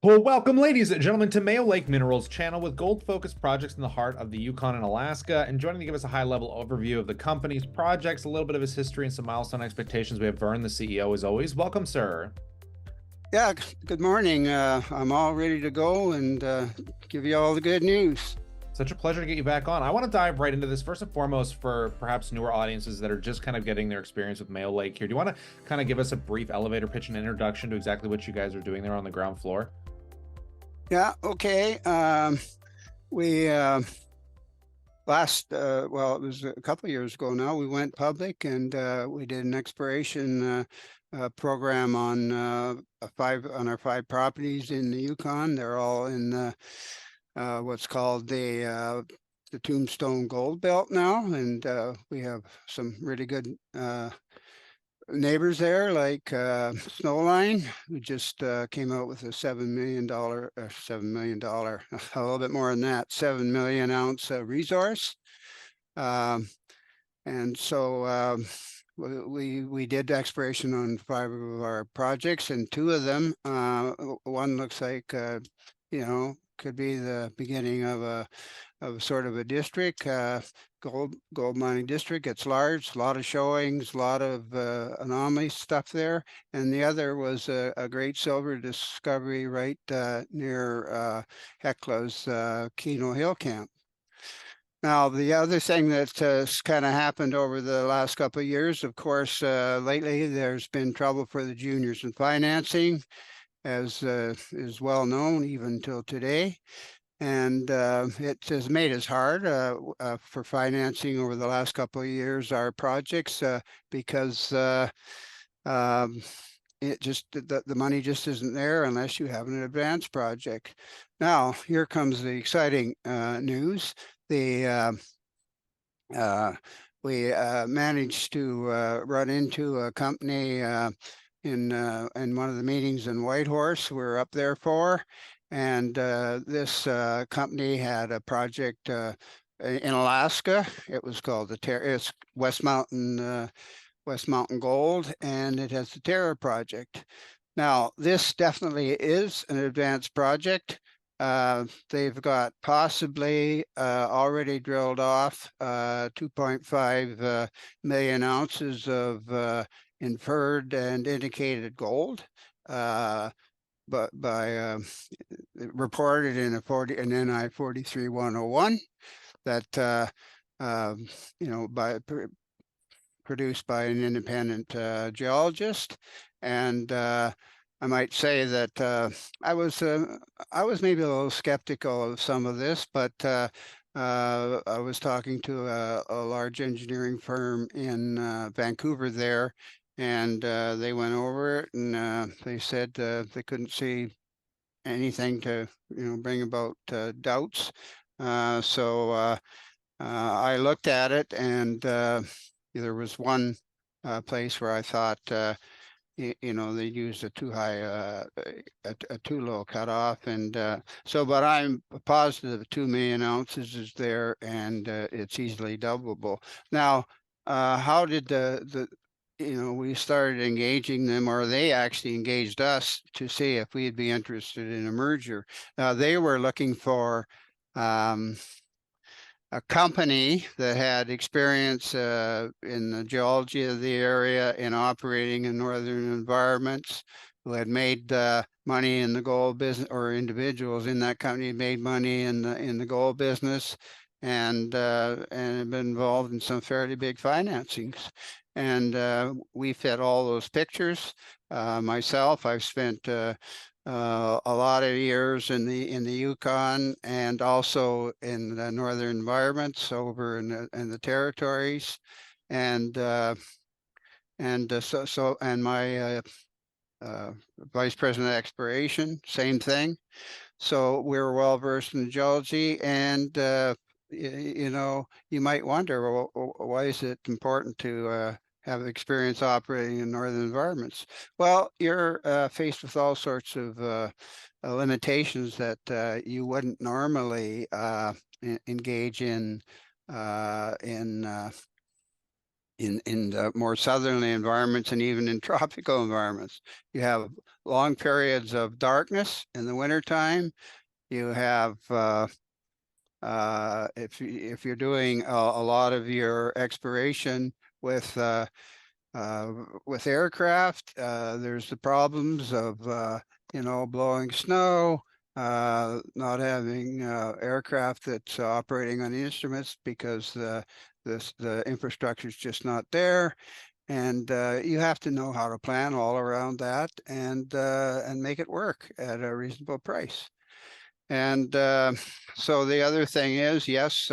Well, welcome, ladies and gentlemen, to Mayo Lake Minerals channel with gold-focused projects in the heart of the Yukon and Alaska. And joining to give us a high-level overview of the company's projects, a little bit of his history, and some milestone expectations, we have Vern, the CEO, as always. Welcome, sir. Yeah, good morning. I'm all ready to go and give you all the good news. Such a pleasure to get you back on. I want to dive right into this first and foremost for perhaps newer audiences that are just kind of getting their experience with Mayo Lake here. Do you want to kind of give us a brief elevator pitch and introduction to exactly what you guys are doing there on the ground floor? Yeah, okay. We well, it was a couple of years ago now. We went public and we did an exploration program on our five properties in the Yukon. They're all in what's called the Tombstone Gold Belt now, and we have some really good neighbors there, like Snowline, who just came out with a $7 million, a little bit more than that, 7 million ounce resource. Um, and so we did exploration on five of our projects, and two of them, one looks like could be the beginning of sort of a district, gold mining district. It's large, a lot of showings, a lot of anomaly stuff there. And the other was a great silver discovery right near Hekla's Keno Hill Camp. Now, the other thing that has kind of happened over the last couple of years, of course, lately there's been trouble for the juniors in financing, as is well known even till today. And it has made us hard for financing over the last couple of years our projects because um, the money just isn't there unless you have an advanced project. Now, here comes the exciting news. The uh, we managed to run into a company in one of the meetings in Whitehorse we're up there for, and this company had a project in Alaska. It was called it's West Mountain Gold, and it has the Terra project. Now, this definitely is an advanced project. They've got possibly already drilled off 2.5 million ounces of inferred and indicated gold, but by reported in an NI 43-101 that by produced by an independent geologist. And I might say that I was maybe a little skeptical of some of this, but I was talking to a large engineering firm in Vancouver there, and they went over it, and they said they couldn't see anything to bring about doubts. So I looked at it, and there was one place where I thought they used a too high, a too low cutoff, and but I'm positive 2 million ounces is there, and it's easily doubleable. Now, how did we started engaging them, or they actually engaged us to see if we'd be interested in a merger. They were looking for um, a company that had experience in the geology of the area and operating in northern environments, who had made money in the gold business, or individuals in that company made money in the gold business, and had been involved in some fairly big financings. And we fit all those pictures. Myself, I've spent a lot of years in the Yukon, and also in the northern environments over in the territories, and and my vice president of exploration, same thing. So we're well versed in geology, and you might wonder, well, why is it important to have experience operating in northern environments? Well, you're faced with all sorts of limitations that you wouldn't normally engage in in the more southerly environments and even in tropical environments. You have long periods of darkness in the wintertime. You have if you're doing a lot of your exploration with aircraft, there's the problems of blowing snow, not having aircraft that's operating on the instruments because the infrastructure is just not there, and you have to know how to plan all around that and make it work at a reasonable price. And so the other thing is, yes,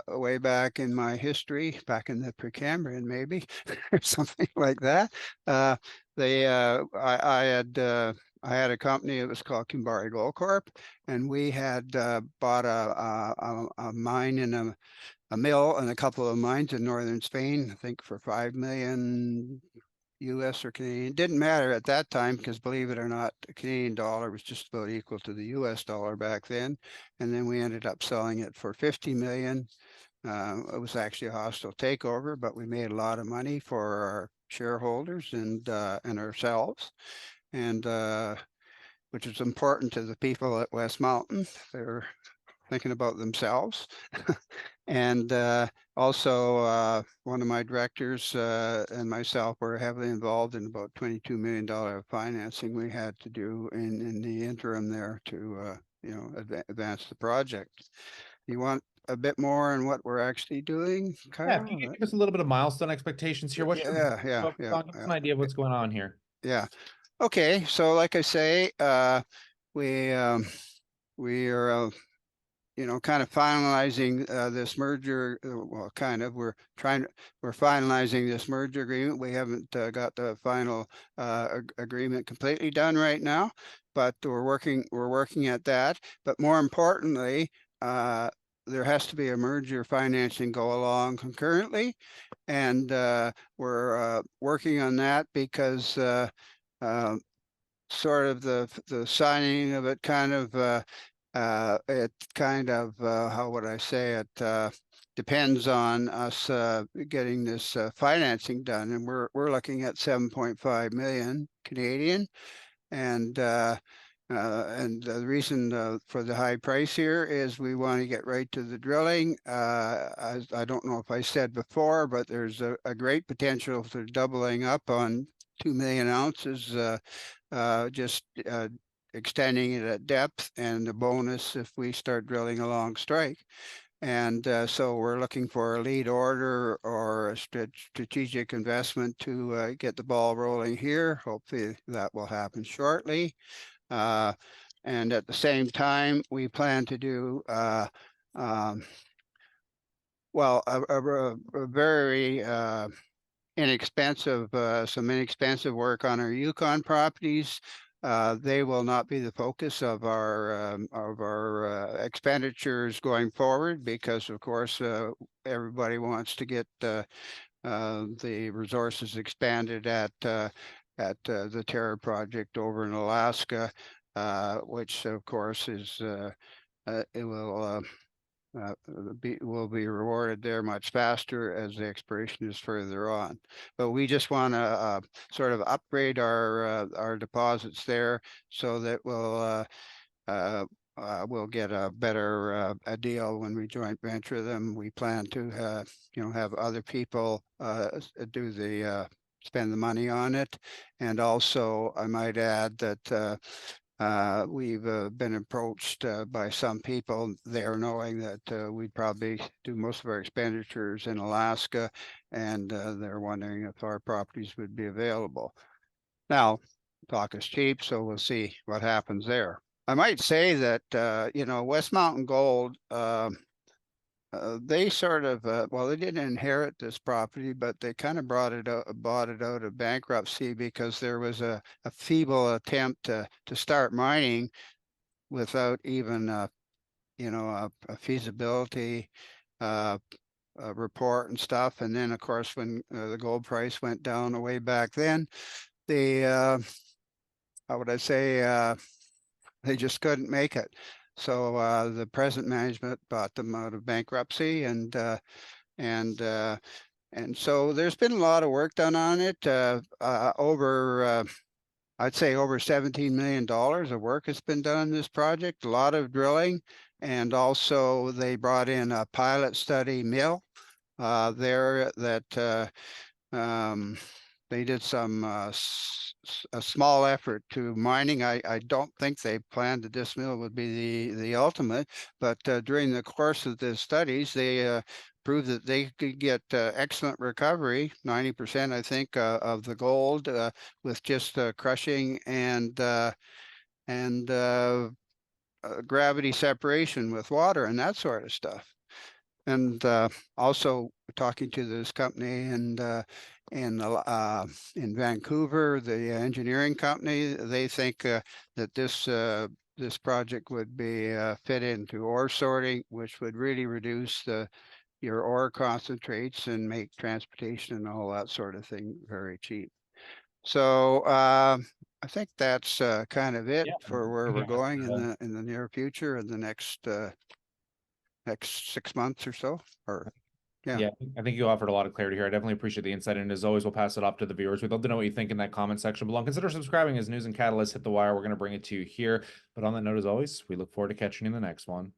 way back in my history, back in the Precambrian maybe, or something like that, I had a company that was called Kimbari Gold Corp, and we had bought a mine in a mill and a couple of mines in northern Spain, I think for 5 million US or Canadian. It didn't matter at that time because, believe it or not, the Canadian dollar was just about equal to the US dollar back then. And then we ended up selling it for 50 million. It was actually a hostile takeover, but we made a lot of money for our shareholders and ourselves, and which is important to the people at West Mountain. They're thinking about themselves. And also, one of my directors and myself were heavily involved in about $22 million of financing we had to do in the interim there to advance the project. You want a bit more on what we're actually doing, Yeah, if you Kyle? could give us a little bit of milestone expectations here, what's your focus on? Give us an idea of what's going on here. Yeah. Okay, so like I say, we we are kind of finalizing this merger. Well, kind of. We're finalizing this merger agreement. We haven't got the final agreement completely done right now, but we're working at that. But more importantly, there has to be a merger financing go along concurrently, and we're working on that because uh, sort of the signing of it kind of how would I say it, depends on us getting this financing done, and we're looking at 7.5 million Canadian, and the reason for the high price here is we want to get right to the drilling. I don't know if I said before, but there's a great potential for doubling up on 2 million ounces, just extending it at depth, and the bonus if we start drilling along strike. And so we're looking for a lead order or a strategic investment to get the ball rolling here. Hopefully that will happen shortly. And at the same time, we plan to do well, a very inexpensive, some inexpensive work on our Yukon properties. They will not be the focus of our expenditures going forward because, of course, everybody wants to get the resources expanded at the Terra project over in Alaska, which, of course, is it will be rewarded there much faster as the exploration is further on. But we just want to sort of upgrade our deposits there so that we'll get a better a deal when we joint venture them. We plan to have other people do the spend the money on it, and also I might add that. We've been approached by some people there knowing that we'd probably do most of our expenditures in Alaska, and they're wondering if our properties would be available. Now, talk is cheap, so we'll see what happens there. I might say that, West Mountain Gold, they sort of, well, they didn't inherit this property, but they kind of bought it out of bankruptcy because there was a feeble attempt to start mining without even, a feasibility report and stuff. And then, of course, when the gold price went down way back then, how would I say, they just couldn't make it. So the present management bought them out of bankruptcy, and And so there's been a lot of work done on it. I'd say over $17 million of work has been done on this project, a lot of drilling. And also they brought in a pilot study mill there that um, they did some a small effort to mining. I don't think they planned that this mill would be the ultimate, but during the course of the studies, they proved that they could get excellent recovery, 90%, I think, of the gold with just crushing and gravity separation with water and that sort of stuff. And also talking to this company in Vancouver, the engineering company, they think that this project would be fit into ore sorting, which would really reduce your ore concentrates and make transportation and all that sort of thing very cheap. So I think that's kind of it Yeah, for where we're giving us going the- in the near future, in the next 6 months or so. Or yeah. Yeah, I think you offered a lot of clarity here. I definitely appreciate the insight. And as always, we'll pass it off to the viewers. We'd love to know what you think in that comment section below. Consider subscribing as News and Catalyst hit the wire. We're going to bring it to you here. But on that note, as always, we look forward to catching you in the next one.